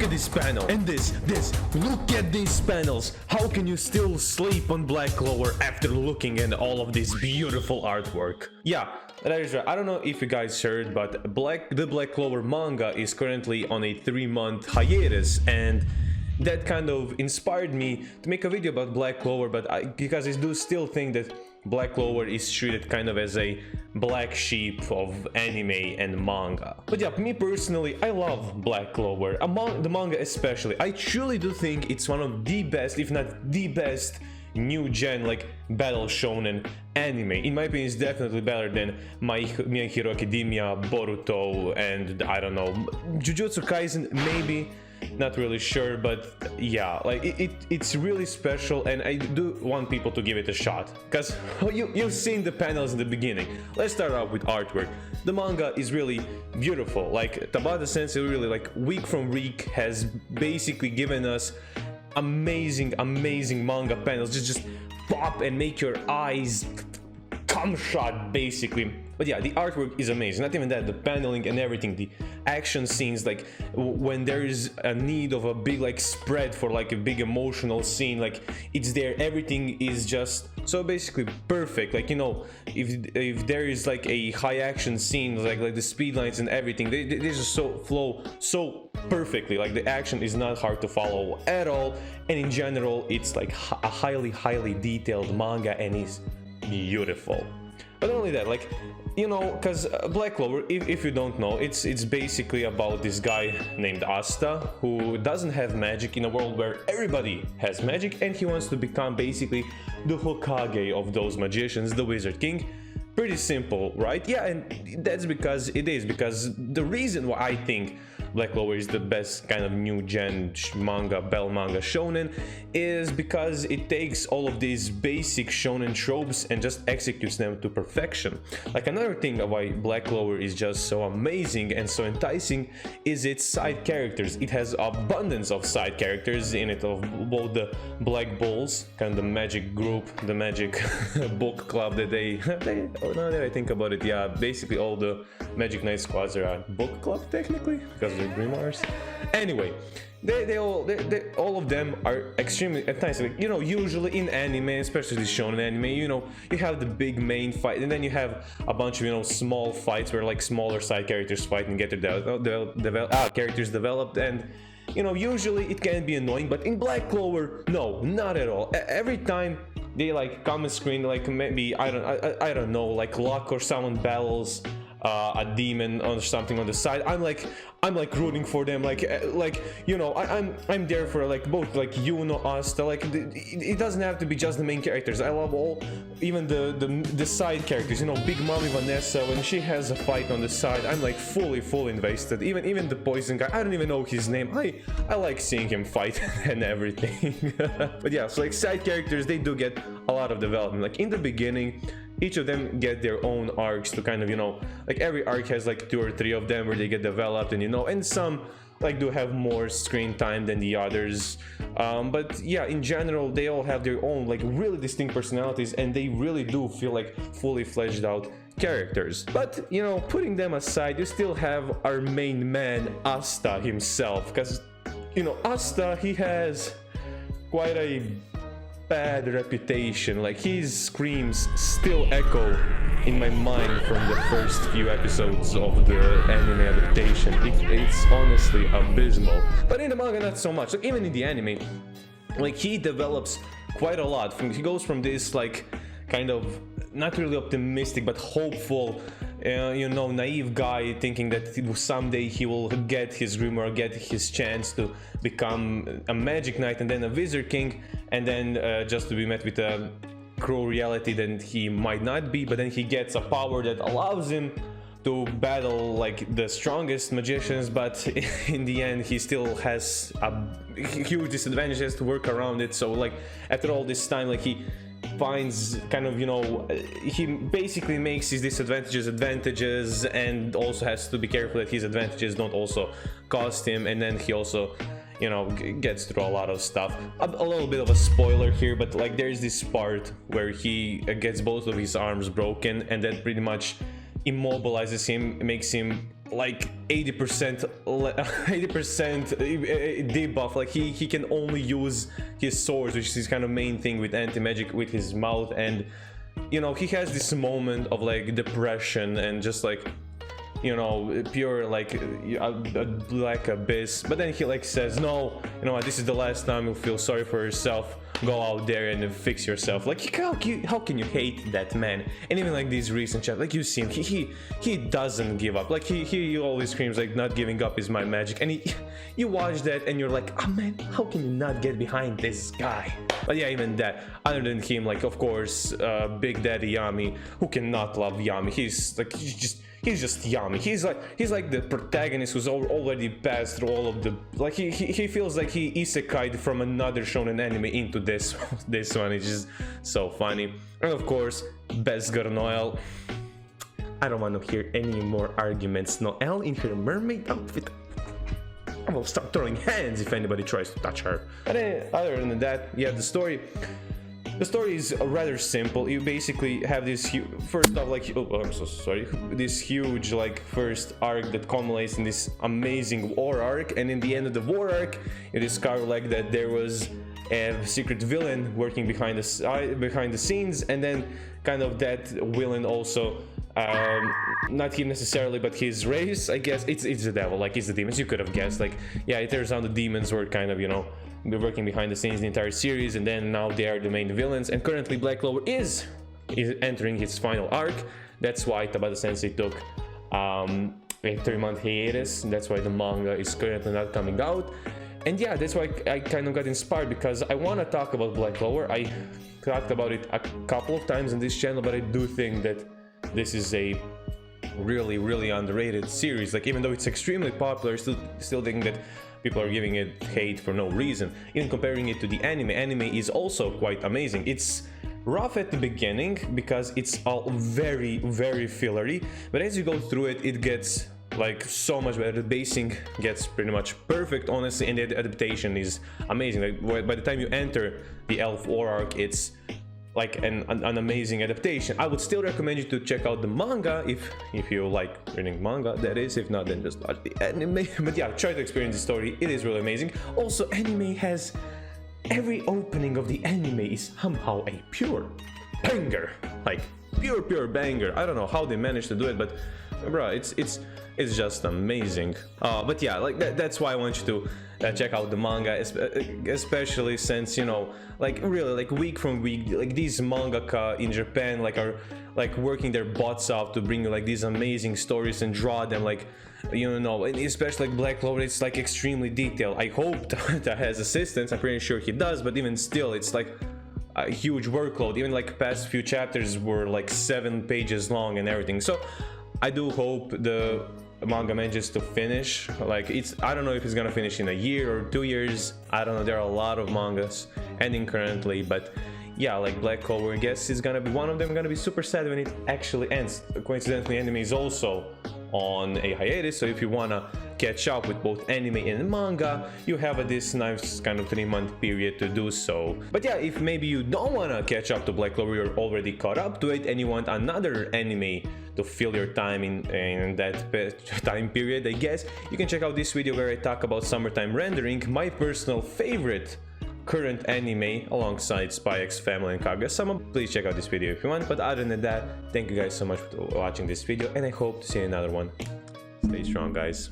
look at this panel, and this, look at these panels. How can you still sleep on Black Clover after looking at all of this beautiful artwork? Yeah, that is right. I don't know if you guys heard, but the Black Clover manga is currently on a 3-month hiatus, and that kind of inspired me to make a video about Black Clover, because I do still think that Black Clover is treated kind of as a black sheep of anime and manga. But yeah, me personally, I love Black Clover, the manga especially. I truly do think it's one of the best, if not the best, new gen like battle shonen anime. In my opinion, it's definitely better than My Hero Academia, Boruto, and I don't know, Jujutsu Kaisen maybe. Not really sure, but yeah, like it's really special, and I do want people to give it a shot, because you've seen the panels in the beginning. Let's start out with artwork. The manga is really beautiful. Like Tabata Sensei really, like, week from week has basically given us amazing manga panels, just pop and make your eyes come shut basically. But yeah, the artwork is amazing. Not even that, the paneling and everything, the action scenes, like when there is a need of a big like spread for like a big emotional scene, like it's there. Everything is just so basically perfect. Like, you know, if there is like a high action scene, like the speed lines and everything, they just flow so perfectly. Like the action is not hard to follow at all, and in general it's like a highly detailed manga, and it's beautiful. But not only that, like, you know, because Black Clover, if you don't know, it's basically about this guy named Asta who doesn't have magic in a world where everybody has magic, and he wants to become basically the Hokage of those magicians, the Wizard King. Pretty simple, right? Yeah, and that's because the reason why I think Black Clover is the best kind of new gen battle manga shonen is because it takes all of these basic shonen tropes and just executes them to perfection. Like, another thing why Black Clover is just so amazing and so enticing is its side characters. It has abundance of side characters in it, of both the Black Bulls, kind of the magic group, the magic book club that they now that I think about it, yeah, basically all the Magic Knight squads are a book club technically, because they're Grimoires. Anyway, they all of them are extremely nice. Like, you know, usually in anime, especially the shonen anime, you know, you have the big main fight, and then you have a bunch of, you know, small fights where like smaller side characters fight and get their characters developed, and you know, usually it can be annoying. But in Black Clover, no, not at all. Every time they like come on screen, like maybe I don't know, like Luck or someone battles a demon or something on the side, I'm like rooting for them, like you know, I'm there for like both, like Yuno, Asta, like it doesn't have to be just the main characters. I love all, even the side characters, you know, Big Mommy Vanessa, when she has a fight on the side, I'm like fully invested. Even the poison guy, I don't even know his name, I like seeing him fight and everything. But yeah, so like side characters, they do get a lot of development. Like in the beginning, each of them get their own arcs to kind of, you know, like every arc has like 2 or 3 of them where they get developed, and you know, and some like do have more screen time than the others, but yeah, in general they all have their own like really distinct personalities, and they really do feel like fully fleshed out characters. But you know, putting them aside, you still have our main man Asta himself, because you know, Asta, he has quite a bad reputation. Like, his screams still echo in my mind from the first few episodes of the anime adaptation. It's honestly abysmal. But in the manga, not so much. Like, even in the anime, like, he develops quite a lot. He goes from this like kind of not really optimistic but hopeful, you know, naive guy thinking that someday he will get his grimoire, get his chance to become a Magic Knight and then a Wizard King, and then just to be met with a cruel reality that he might not be, but then he gets a power that allows him to battle like the strongest magicians, but in the end he still has a huge disadvantage, has to work around it. So like after all this time, like he finds kind of, you know, he basically makes his disadvantages advantages, and also has to be careful that his advantages don't also cost him. And then he also, you know, gets through a lot of stuff. A little bit of a spoiler here, but like there's this part where he gets both of his arms broken, and that pretty much immobilizes him, makes him like 80% 80% debuff. Like he can only use his swords, which is his kind of main thing with anti-magic, with his mouth. And you know, he has this moment of like depression and just like, you know, pure like a black abyss. But then he like says, no, you know what, this is the last time you'll feel sorry for yourself. Go out there and fix yourself. Like how can you hate that man? And even like these recent chapters, like you see him, he doesn't give up. Like he always screams like, not giving up is my magic. And you watch that and you're like, oh man, how can you not get behind this guy? But yeah, even that, other than him, like of course Big Daddy Yami, who cannot love Yami. He's just Yami. He's like the protagonist who's already passed through all of the, like he feels like he isekai'd from another shonen anime into this one. It's just so funny. And of course, best girl Noelle. I don't want to hear any more arguments. Noelle in her mermaid outfit, I will start throwing hands if anybody tries to touch her. And then, other than that, yeah, the story is rather simple. You basically have this first off, like, oh, I'm so sorry, this huge like first arc that culminates in this amazing war arc, and in the end of the war arc you discover like that there was a secret villain working behind the scenes, and then kind of that villain also, not him necessarily, but his race, I guess it's the devil, like it's the demons. You could have guessed, like, yeah, it turns out the demons were kind of, you know, they're working behind the scenes the entire series, and then now they are the main villains. And currently Black Clover is entering its final arc. That's why Tabata Sensei took a 3-month hiatus. That's why the manga is currently not coming out. And yeah, that's why I kind of got inspired, because I want to talk about Black Clover. I talked about it a couple of times on this channel, but I do think that this is a really underrated series. Like, even though it's extremely popular, still think that people are giving it hate for no reason. Even comparing it to the anime is also quite amazing. It's rough at the beginning because it's all very fillery, but as you go through it, it gets like so much better. The basing gets pretty much perfect, honestly, and the adaptation is amazing. Like, by the time you enter the Elf War arc, it's like an amazing adaptation. I would still recommend you to check out the manga if you like reading manga, that is. If not, then just watch the anime. But yeah, try to experience the story. It is really amazing. Also, anime has, every opening of the anime is somehow a pure banger, like pure banger. I don't know how they managed to do it, but bro, it's just amazing. But yeah, like that's why I want you to check out the manga, especially since, you know, like really, like week from week, like these mangaka in Japan like are like working their butts off to bring you like these amazing stories and draw them, like, you know, and especially like Black Clover, it's like extremely detailed. I hope that has assistance. I'm pretty sure he does, but even still, it's like a huge workload. Even like past few chapters were like 7 pages long and everything. So I do hope the manga manages to finish. Like, I don't know if it's gonna finish in a year or 2 years. I don't know. There are a lot of mangas ending currently, but yeah, like Black Clover, I guess is gonna be one of them. Gonna be super sad when it actually ends. Coincidentally, anime is also on a hiatus, so if you wanna catch up with both anime and manga, you have this nice kind of 3-month period to do so. But yeah, if maybe you don't wanna catch up to Black Clover, you're already caught up to it, and you want another anime to fill your time in that time period, I guess, you can check out this video where I talk about Summertime Rendering, my personal favorite current anime alongside Spy X Family and Kaguya-sama. Please check out this video if you want. But other than that, thank you guys so much for watching this video, and I hope to see you in another one. Stay strong, guys.